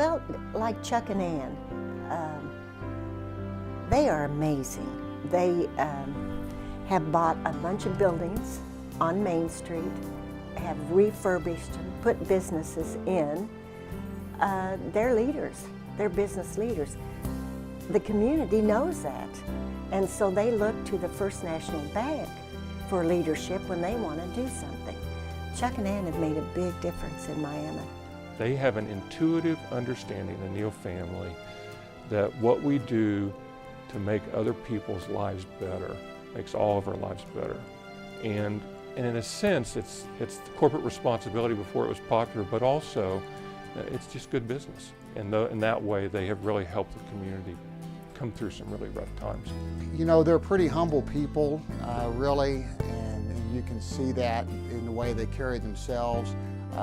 Well, like Chuck and Ann, they are amazing. They have bought a bunch of buildings on Main Street, have refurbished them, put businesses in. They're leaders, they're business leaders. The community knows that, and so they look to the First National Bank for leadership when they want to do something. Chuck and Ann have made a big difference in Miami. They have an intuitive understanding, the Neal family, that what we do to make other people's lives better makes all of our lives better. And in a sense, it's the corporate responsibility before it was popular, but also it's just good business. And in that way, they have really helped the community come through some really rough times. You know, they're pretty humble people, really, and you can see that in the way they carry themselves.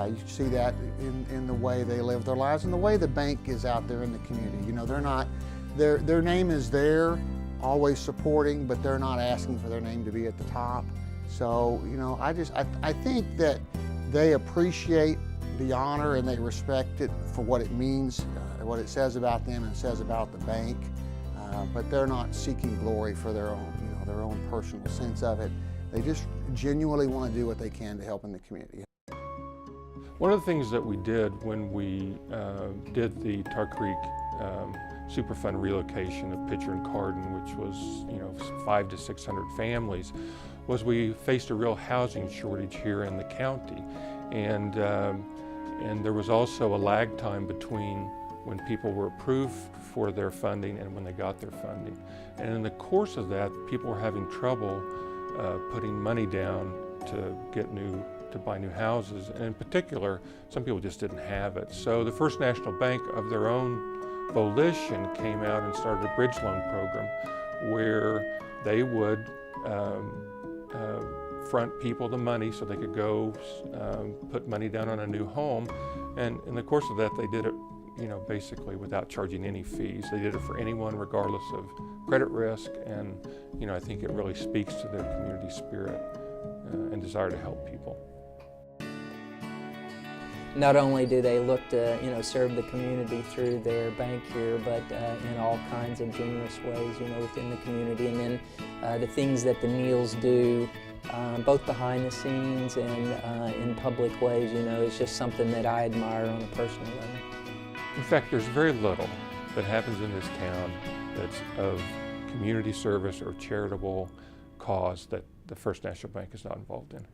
You see that in the way they live their lives and the way the bank is out there in the community. You know, they're not, their name is there, always supporting, but they're not asking for their name to be at the top. So, you know, I think that they appreciate the honor and they respect it for what it means, what it says about them and says about the bank. But they're not seeking glory for their own, you know, their own personal sense of it. They just genuinely want to do what they can to help in the community. One of the things that we did when we did the Tar Creek Superfund relocation of Pitcher and Carden, which was, you know, 500 to 600 families, was we faced a real housing shortage here in the county, and there was also a lag time between when people were approved for their funding and when they got their funding. And in the course of that, people were having trouble putting money down to buy new houses. And in particular, some people just didn't have it. So the First National Bank, of their own volition, came out and started a bridge loan program where they would front people the money so they could go put money down on a new home. And in the course of that, they did it, you know, basically without charging any fees. They did it for anyone regardless of credit risk, and, you know, I think it really speaks to their community spirit and desire to help people. Not only do they look to, you know, serve the community through their bank here, but in all kinds of generous ways, you know, within the community. And then the things that the Neals do, both behind the scenes and in public ways, you know, is just something that I admire on a personal level. In fact, there's very little that happens in this town that's of community service or charitable cause that the First National Bank is not involved in.